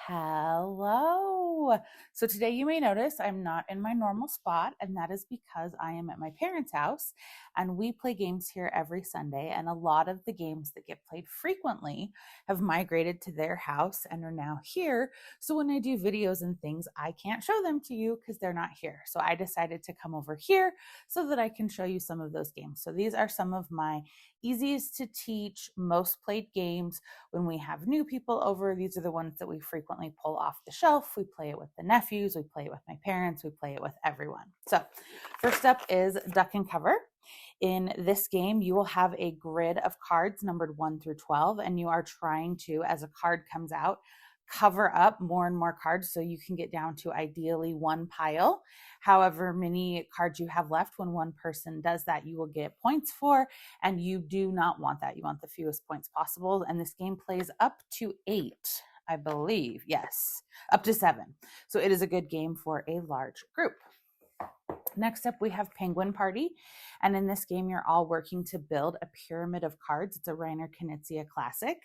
Hello. So today you may notice I'm not in my normal spot, and that is because I am at my parents' house and we play games here every Sunday. And a lot of the games that get played frequently have migrated to their house and are now here. So when I do videos and things, I can't show them to you because they're not here. So I decided to come over here so that I can show you some of those games. So these are some of my easiest to teach, most played games when we have new people over. These are the ones that we frequently pull off the shelf. We play it with the nephews, we play it with my parents, we play it with everyone. So first up is duck and cover. In this game, you will have a grid of cards numbered 1 through 12, and you are trying to, as a card comes out, cover up more and more cards so you can get down to ideally one pile. However many cards you have left, when one person does that, you will get points for, and you do not want that. You want the fewest points possible. And this game plays up to 8, I believe. Yes, up to 7. So it is a good game for a large group. Next up, we have Penguin Party. And in this game, you're all working to build a pyramid of cards. It's a Reiner Knizia classic.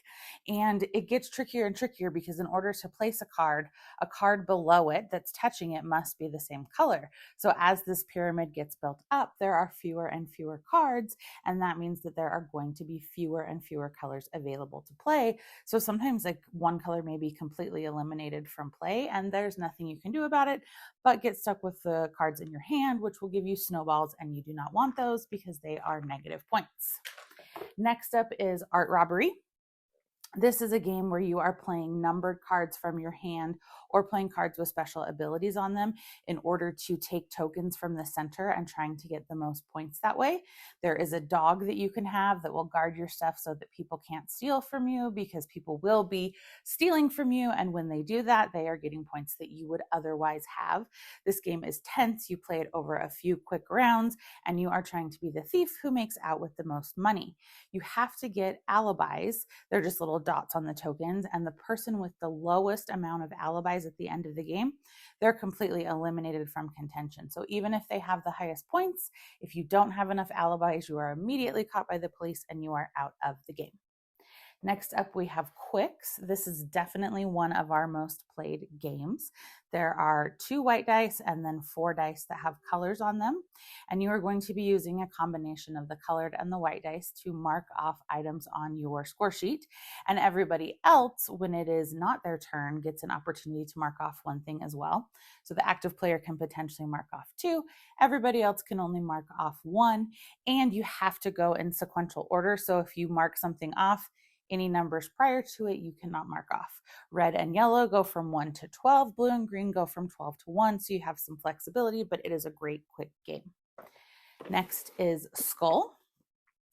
And it gets trickier and trickier because in order to place a card below it that's touching it must be the same color. So as this pyramid gets built up, there are fewer and fewer cards. And that means that there are going to be fewer and fewer colors available to play. So sometimes like one color may be completely eliminated from play and there's nothing you can do about it, but get stuck with the cards in your hand, which will give you snowballs, and you do not want those because they are negative points. Next up is Art Robbery. This is a game where you are playing numbered cards from your hand or playing cards with special abilities on them in order to take tokens from the center and trying to get the most points that way. There is a dog that you can have that will guard your stuff so that people can't steal from you, because people will be stealing from you. And when they do that, they are getting points that you would otherwise have. This game is tense. You play it over a few quick rounds and you are trying to be the thief who makes out with the most money. You have to get alibis. They're just little dots on the tokens, and the person with the lowest amount of alibis at the end of the game, they're completely eliminated from contention. So even if they have the highest points, if you don't have enough alibis, you are immediately caught by the police and you are out of the game. Next up, we have Quicks. This is definitely one of our most played games. There are 2 white dice and then 4 dice that have colors on them. And you are going to be using a combination of the colored and the white dice to mark off items on your score sheet. And everybody else, when it is not their turn, gets an opportunity to mark off one thing as well. So the active player can potentially mark off 2. Everybody else can only mark off 1. And you have to go in sequential order. So if you mark something off, any numbers prior to it, you cannot mark off. Red and yellow go from 1 to 12. Blue and green go from 12 to 1. So you have some flexibility, but it is a great quick game. Next is Skull.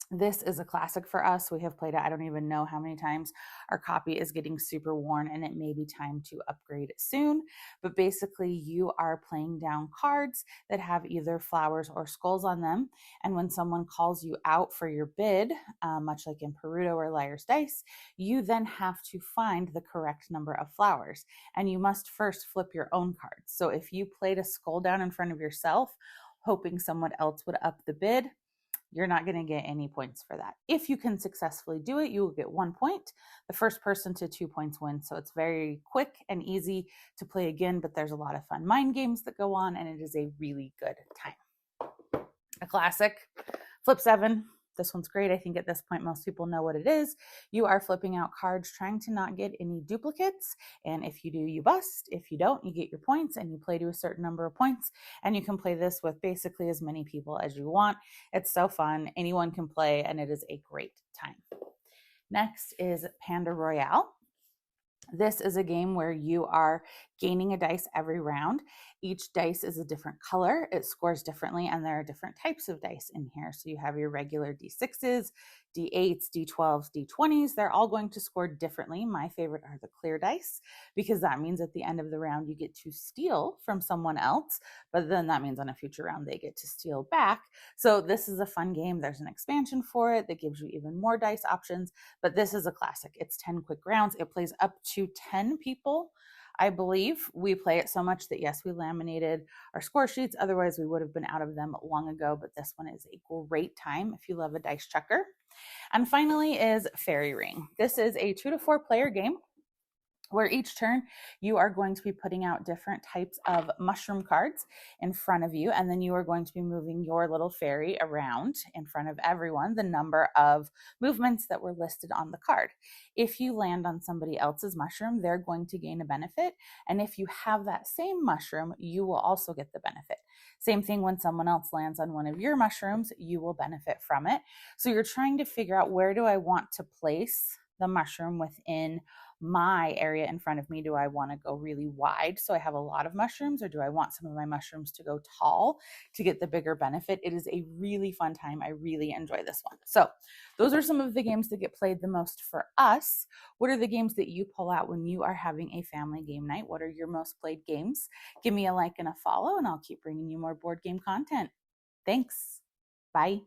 This is a classic for us. We have played it, I don't even know how many times. Our copy is getting super worn and it may be time to upgrade soon. But basically, you are playing down cards that have either flowers or skulls on them. And when someone calls you out for your bid, much like in Perudo or Liar's Dice, you then have to find the correct number of flowers. And you must first flip your own cards. So if you played a skull down in front of yourself, hoping someone else would up the bid, you're not going to get any points for that. If you can successfully do it, you will get 1 point. The first person to 2 points wins. So it's very quick and easy to play again, but there's a lot of fun mind games that go on, and it is a really good time. A classic, Flip 7. This one's great. I think at this point, most people know what it is. You are flipping out cards, trying to not get any duplicates. And if you do, you bust. If you don't, you get your points and you play to a certain number of points. And you can play this with basically as many people as you want. It's so fun. Anyone can play, and it is a great time. Next is Panda Royale. This is a game where you are gaining a dice every round. Each dice is a different color. It scores differently, and there are different types of dice in here. So you have your regular D6s, D8s, D12s, D20s. They're all going to score differently. My favorite are the clear dice, because that means at the end of the round, you get to steal from someone else, but then that means on a future round, they get to steal back. So this is a fun game. There's an expansion for it that gives you even more dice options, but this is a classic. It's 10 quick rounds. It plays up to 10 people. I believe we play it so much that yes, we laminated our score sheets. Otherwise, we would have been out of them long ago, but this one is a great time if you love a dice checker. And finally is Fairy Ring. This is a 2 to 4 player game. where each turn you are going to be putting out different types of mushroom cards in front of you, and then you are going to be moving your little fairy around in front of everyone the number of movements that were listed on the card. If you land on somebody else's mushroom, they're going to gain a benefit, and if you have that same mushroom, you will also get the benefit. Same thing when someone else lands on one of your mushrooms, you will benefit from it. So you're trying to figure out, where do I want to place the mushroom within my area in front of me? Do I want to go really wide so I have a lot of mushrooms, or do I want some of my mushrooms to go tall to get the bigger benefit? It is a really fun time. I really enjoy this one. So those are some of the games that get played the most for us. What are the games that you pull out when you are having a family game night? What are your most played games? Give me a like and a follow, and I'll keep bringing you more board game content. Thanks. Bye.